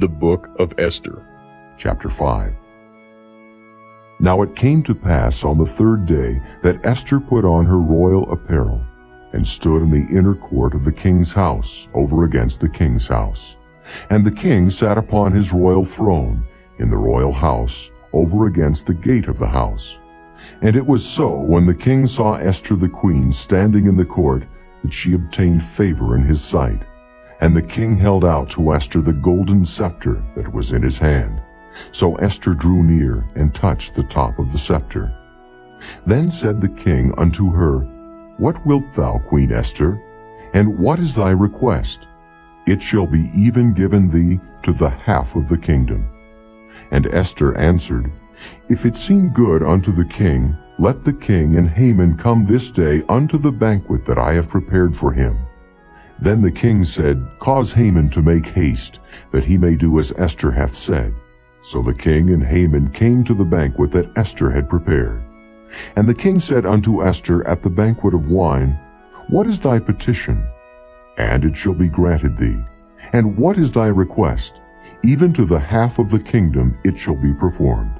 The Book of Esther. Chapter 5. Now it came to pass on the third day that Esther put on her royal apparel, and stood in the inner court of the king's house, over against the king's house. And the king sat upon his royal throne, in the royal house, over against the gate of the house. And it was so, when the king saw Esther the queen standing in the court, that she obtained favor in his sight. And the king held out to Esther the golden scepter that was in his hand. So Esther drew near, and touched the top of the scepter. Then said the king unto her, What wilt thou, Queen Esther? And what is thy request? It shall be even given thee to the half of the kingdom. And Esther answered, If it seem good unto the king, let the king and Haman come this day unto the banquet that I have prepared for him. Then the king said, Cause Haman to make haste, that he may do as Esther hath said. So the king and Haman came to the banquet that Esther had prepared. And the king said unto Esther at the banquet of wine, What is thy petition? And it shall be granted thee. And what is thy request? Even to the half of the kingdom it shall be performed.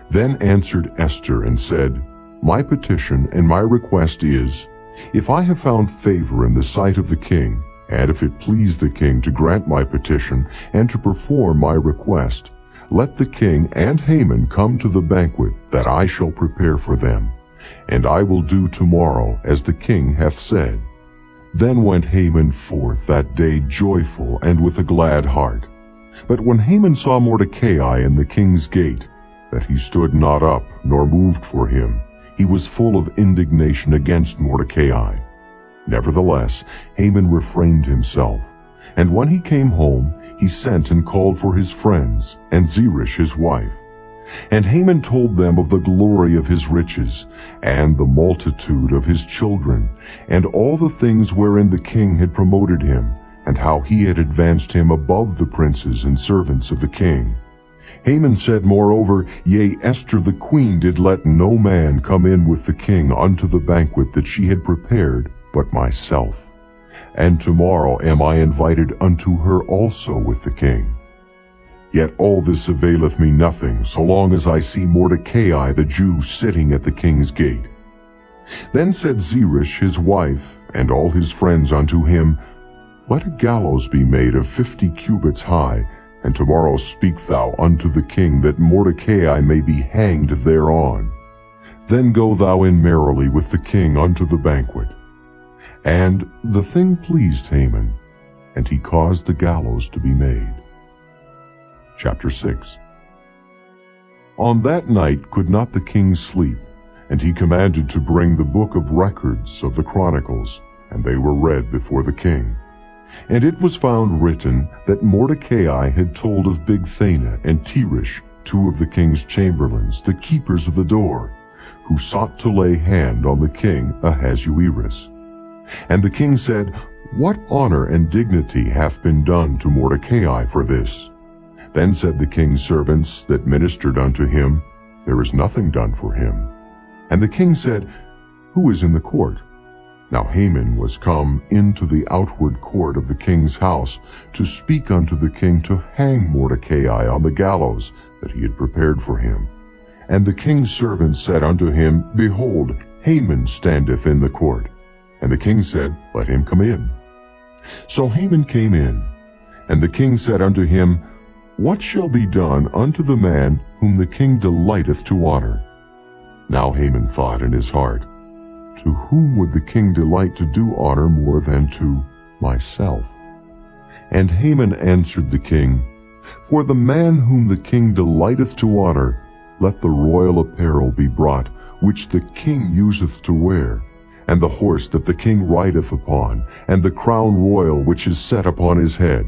Then answered Esther and said, My petition and my request is, If I have found favor in the sight of the king, and if it please the king to grant my petition and to perform my request, let the king and Haman come to the banquet that I shall prepare for them, and I will do tomorrow as the king hath said. Then went Haman forth that day joyful and with a glad heart. But when Haman saw Mordecai in the king's gate, that he stood not up nor moved for him, he was full of indignation against Mordecai. Nevertheless, Haman refrained himself, and when he came home, he sent and called for his friends, and Zeresh his wife. And Haman told them of the glory of his riches, and the multitude of his children, and all the things wherein the king had promoted him, and how he had advanced him above the princes and servants of the king. Haman said moreover, Yea, Esther the queen did let no man come in with the king unto the banquet that she had prepared, but myself. And tomorrow am I invited unto her also with the king. Yet all this availeth me nothing, so long as I see Mordecai the Jew sitting at the king's gate. Then said Zeresh his wife, and all his friends unto him, Let a gallows be made of 50 cubits high, and tomorrow speak thou unto the king, that Mordecai may be hanged thereon. Then go thou in merrily with the king unto the banquet. And the thing pleased Haman, and he caused the gallows to be made. Chapter 6. On that night could not the king sleep, and he commanded to bring the book of records of the Chronicles, and they were read before the king. And it was found written that Mordecai had told of Bigthana and Teresh, two of the king's chamberlains, the keepers of the door, who sought to lay hand on the king Ahasuerus. And the king said, What honor and dignity hath been done to Mordecai for this? Then said the king's servants that ministered unto him, There is nothing done for him. And the king said, Who is in the court? Now Haman was come into the outward court of the king's house to speak unto the king to hang Mordecai on the gallows that he had prepared for him. And the king's servants said unto him, Behold, Haman standeth in the court. And the king said, Let him come in. So Haman came in. And the king said unto him, What shall be done unto the man whom the king delighteth to honor? Now Haman thought in his heart, To whom would the king delight to do honor more than to myself? And Haman answered the king, For the man whom the king delighteth to honor, let the royal apparel be brought, which the king useth to wear, and the horse that the king rideth upon, and the crown royal which is set upon his head.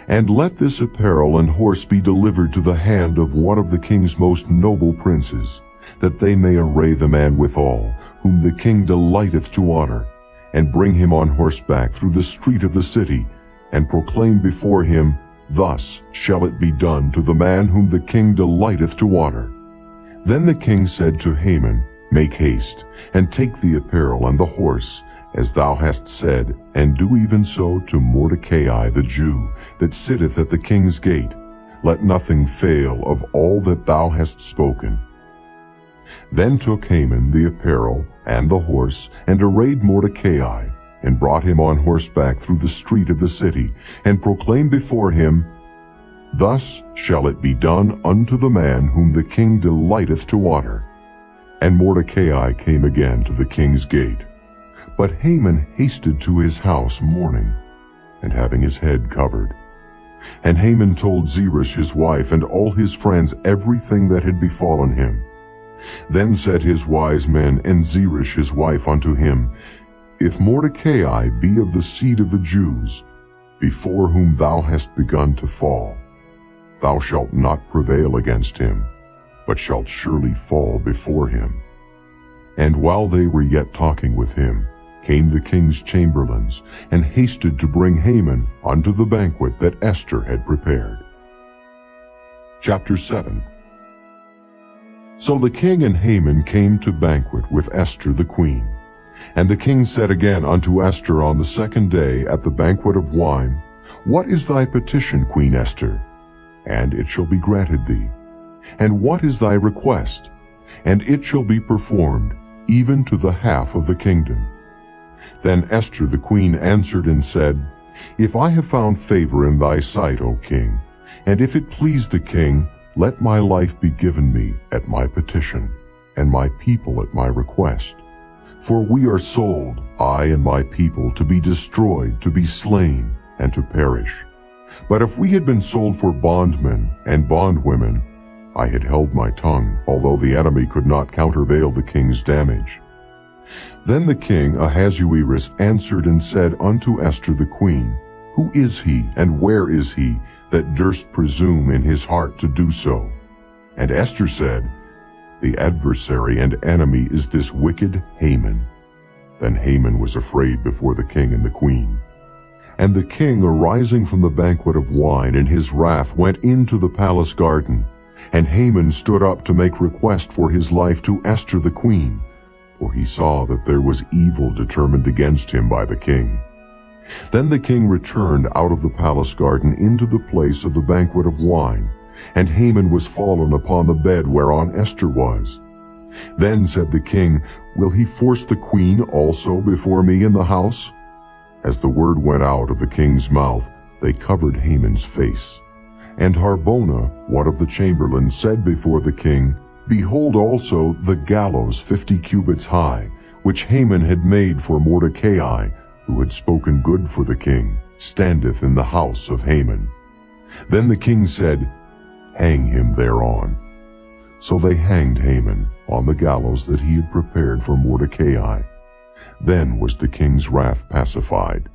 And let this apparel and horse be delivered to the hand of one of the king's most noble princes, that they may array the man withal, whom the king delighteth to honor, and bring him on horseback through the street of the city, and proclaim before him, Thus shall it be done to the man whom the king delighteth to honor. Then the king said to Haman, Make haste, and take the apparel and the horse, as thou hast said, and do even so to Mordecai the Jew, that sitteth at the king's gate. Let nothing fail of all that thou hast spoken. Then took Haman the apparel and the horse, and arrayed Mordecai, and brought him on horseback through the street of the city, and proclaimed before him, Thus shall it be done unto the man whom the king delighteth to honor. And Mordecai came again to the king's gate. But Haman hasted to his house mourning, and having his head covered. And Haman told Zeresh his wife and all his friends everything that had befallen him. Then said his wise men and Zeresh his wife unto him, If Mordecai be of the seed of the Jews, before whom thou hast begun to fall, thou shalt not prevail against him, but shalt surely fall before him. And while they were yet talking with him, came the king's chamberlains, and hasted to bring Haman unto the banquet that Esther had prepared. Chapter 7. So the king and Haman came to banquet with Esther the queen. And the king said again unto Esther on the second day at the banquet of wine, What is thy petition, Queen Esther? And it shall be granted thee. And what is thy request? And it shall be performed, even to the half of the kingdom. Then Esther the queen answered and said, If I have found favor in thy sight, O king, and if it please the king, let my life be given me at my petition, and my people at my request. For we are sold, I and my people, to be destroyed, to be slain, and to perish. But if we had been sold for bondmen and bondwomen, I had held my tongue, although the enemy could not countervail the king's damage. Then the king Ahasuerus answered and said unto Esther the queen, Who is he, and where is he, that durst presume in his heart to do so? And Esther said, The adversary and enemy is this wicked Haman. Then Haman was afraid before the king and the queen. And the king, arising from the banquet of wine in his wrath, went into the palace garden. And Haman stood up to make request for his life to Esther the queen, for he saw that there was evil determined against him by the king. Then the king returned out of the palace garden into the place of the banquet of wine, and Haman was fallen upon the bed whereon Esther was. Then said the king, Will he force the queen also before me in the house? As the word went out of the king's mouth, they covered Haman's face. And Harbona, one of the chamberlains, said before the king, Behold also the gallows 50 cubits high, which Haman had made for Mordecai, who had spoken good for the king, standeth in the house of Haman. Then the king said, Hang him thereon. So they hanged Haman on the gallows that he had prepared for Mordecai. Then was the king's wrath pacified.